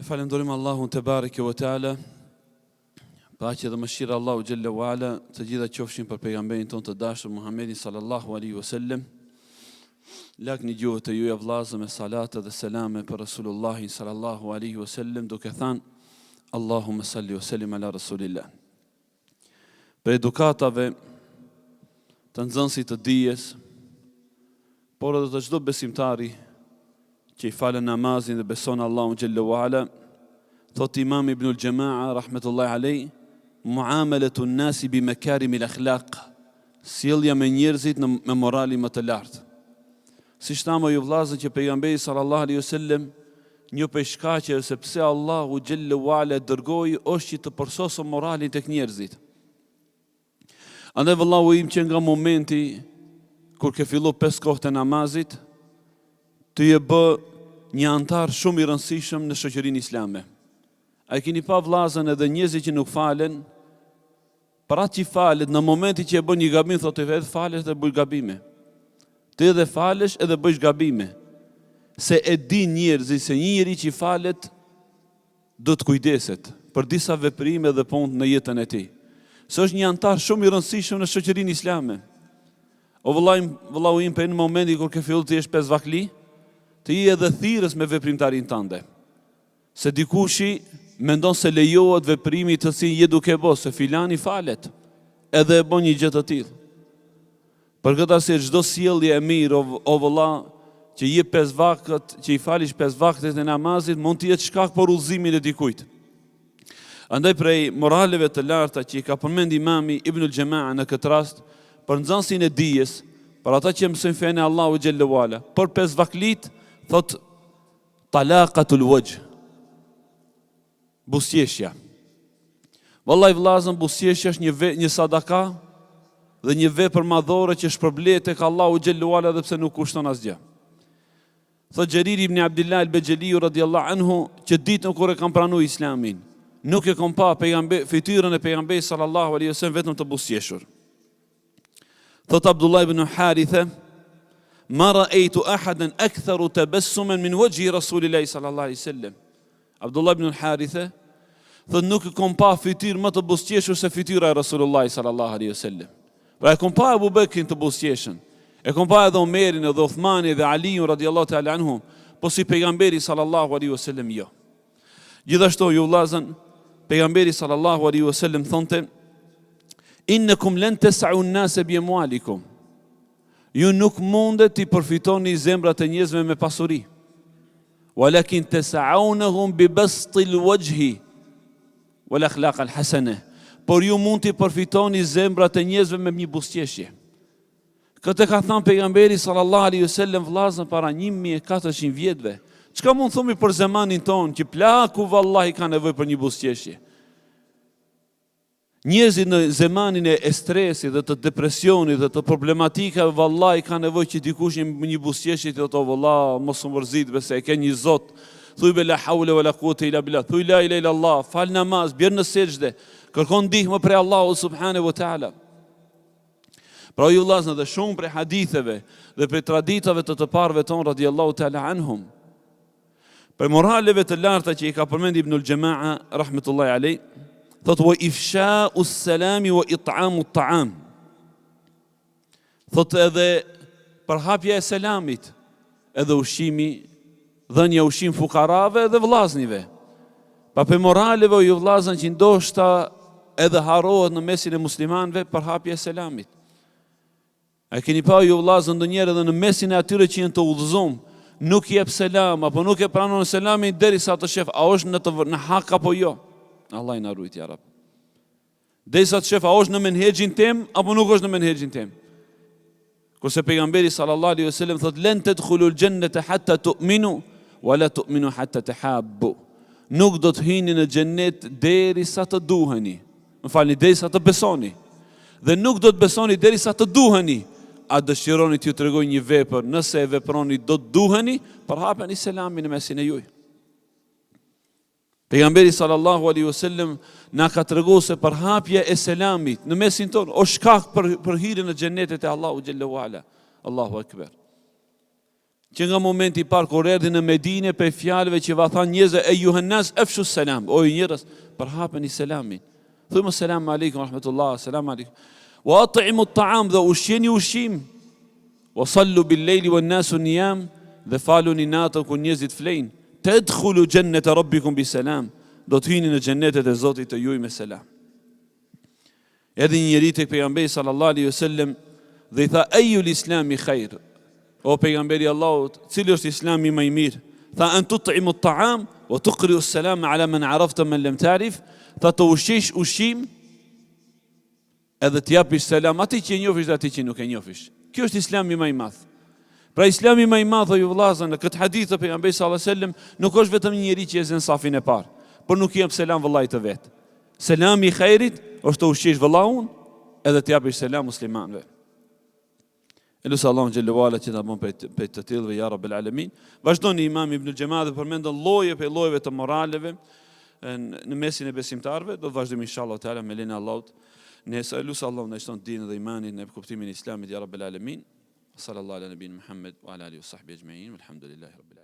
Falenderojmë Allahun te bareke ve teala. Paqja dhe mëshira Allahu xhalla wa ala të gjitha qofshin për pejgamberin ton të dashur Muhammedin sallallahu alaihi wasallam. Lakni gjuhët e juja vllazë me salate dhe selame për Rasulullahin sallallahu alaihi wasallam, duke thënë Allahumma salli wa sallim ala rasulillah. Për edukatave të nxënësit të dijes, por edhe të çdo besimtari që i falën namazin dhe beson Allahun xhalla wa ala, thot Imam Ibnul Jama'a rahmetullahi alayh, muamalatu an-nasi bi makarim al-akhlaq, sjellja me njerëzit me moralin më të lartë. Si shtama ju vllazë që pejgamberi sallallahu alaihi wasallam një prej shkaqeve se pse Allahu xhalla wa ala dërgoi është që të përsosë moralin tek njerëzit. Andaj vëllau im që nga momenti kur ke fillu 5 kohët e namazit, të je bë një antar shumë i rëndësishëm në shoqërinë islame. A keni pa vllazën edhe njerëzit që nuk falen, për atë që falet në momenti që e bën një gabim thotë vetë falesh dhe bëj gabime. Ti edhe falesh edhe bësh gabime. Se e din njerëzit se një njeri që falet do të kujdeset për disa veprime dhe punë në jetën e tij. Se është një antar shumë i rëndësishëm në shoqërinë islame. O vëllau im, për në momenti kur ke fillu të jesh pesvakli, të je edhe thirrës me veprimtarin tënde. Se dikushi mendon se lejohet veprimi të cilin je duke bë, se filani falet, edhe e bën një gjë të tillë. Për këtë arsye çdo sjellje e mirë o vëlla, që je 5 vakët, që i falish 5 vakët e namazit, mund të jetë shkak për udhëzimin e dikujt. Andaj prej moraleve të larta që i ka përmend Imami Ibnul Jama'a në këtë rast, për nxënësin e dijes, për ata që mësojnë fenë Allahu xhalla wala, për 5 vaklit, thot talaqatul wajh, buzëqeshja. Vallahi vllazën, buzëqeshja është një sadaka dhe një vepër madhore që shpërblet tek Allahu xhalla wala edhe pse nuk kushton asgjë. Thot Xherir ibn Abdullah al-Bajali radhiyallahu anhu, që ditën kur e kam pranuar Islamin, nuk e kam pa fytyrën e pejgamberit sallallahu alaihi wasallam vetëm të buzëqeshur. Thot Abdullah ibn Haritha, ma ra'aytu ahadan aktharu tabassuman min wajhi Rasulillahi sallallahu alaihi wasallam. Abdullah ibn Haritha thot nuk e kam pa fytyrë më të buzëqeshur se fytyra e Rasulullahit sallallahu alaihi wasallam. Pra e kam pa Abu Bekrin të buzëqeshën, e kam pa edhe Omerin, edhe Uthmanin dhe Aliun radhiyallahu ta'ala anhum, po si pejgamberi sallallahu alaihi wasallam jo. Gjithashtu ju vllazën, pejgamberi sallallahu alaihi wasallam thonte, innakum lan tas'u an-nasa bi amwalikum. Ju nuk mundet të përfitoni zemrat e njerëzve me pasuri. Walakin tas'aunahum bi bastil wajhi wal akhlaq al hasana. Por ju mund të përfitoni zemrat e njerëzve me një buzëqeshje. Këtë ka thënë pejgamberi sallallahu alaihi wasallam vllazën para 1400 vjetëve. Çka mund thumi për zemanin ton që plaku vallahi ka nevojë për një buzëqeshje. Njerëzit në zemanin e stresit dhe të depresionit dhe të problematikave vallahi ka nevojë që dikush një buzëqeshje të thotë valla mos u mërzit se e ke një Zot. Thuaj be la hawla wala quwata illa billah. Thuaj la ilaha illallah, fal namaz, bjer në sejdë, kërkon ndihmë prej Allahut subhanahu wa taala. Pra ju vllazën, dhe shumë prej haditheve dhe prej traditave të parëve ton radhiyallahu taala anhum, për moraleve të larta që i ka përmend Ibnul Jama'a rahmetullahi alayh, thot wa ifsha'u s-salami wa it'amu at-ta'am. Thot edhe përhapja e selamit, edhe ushqimi, dhënia ushqim fukarave dhe vllaznive. Pa për moraleve ju vllazën që ndoshta edhe harrohet në mesin e muslimanëve, përhapja e selamit. A keni pa ju vllazën ndonjëherë edhe në mesin e atyre që janë të udhëzuar, nuk jep selam apo nuk e pranon selamin derisa të shef a është në hak apo jo. Allah i na ruajt ja Rab. Derisa të shef a është në menhexhin tim apo nuk është në menhexhin tim. Kurse pejgamberi sallallahu alaihi wasallam thot lan tadkhulul jannata hatta tu'minu wa la tu'minu hatta tahabbu. Nuk do të hyni në xhennet derisa të duheni. Më falni, derisa të besoni. Dhe nuk do të besoni derisa të duheni. A dëshironi t'ju tregoj një vepër, nëse e veproni do të duheni, përhapeni selamin në mesin e juaj. Pejgamberi sallallahu alaihi wasallam na ka treguar se përhapja e selamit në mesin ton o shkak për hyrjen në xhenetet e Allahu xhalla wala. Allahu akbar. që nga momenti I parë kur erdhi në Medinë për fjalëve që va thanë njerëzve e juhennas efshu selam, o njerëz, përhapeni selamin. Thumë selam aleikum rahmetullah, selam aleikum. Wa at'imu at-ta'am, dhe ushqeni ushqim. Wa sallu bil-lejli wan nasu niyam, dhe faluni natën kur njerëzit flejnë. Tadkhulu jannata rabbikum bi salam, do të hyni në xhennetet e Zotit të juaj me selam. Edhe një njeri tek pejgamberi sallallahu alaihi wasallam dhe I tha ejul islami khair, o pejgamberi Allahut, cili është islami më I mirë? Tha an tut'imu at-ta'am wa tuqri'u as-salam ala man 'arafta man lam ta'rif, tha të ushqish ushqim edhe të japish selam atij që e njofish dhe atij që nuk e njofish. Kjo është islami më I madh. Pra islami më I madh, o ju vëllazër, në këtë hadith të pejgamberit sallallahu alaihi wasallam nuk është vetëm një njeri që e zën safin e parë, por nuk I jep selam vëllait të vet. Selami I khairit është të ushqish vëllaun edhe të japish selam muslimanëve. Elusë Allahun xhallahu ala që ta bën për të tillëve ya rabbel alamin. Vazhdoni Imam Ibn al-Jamaa dhe përmendon lloje për llojeve të moraleve në mesin e besimtarëve, do të vazhdojmë inshallah taala me lenin Allahut. Nëse elusë Allahun na shton dinën dhe imanin në kuptimin e Islamit ya rabbel alamin. Sallallahu ala nabin Muhammad wa ala alihi wa sahbihi ajma'in. Walhamdulillahi rabbil alamin.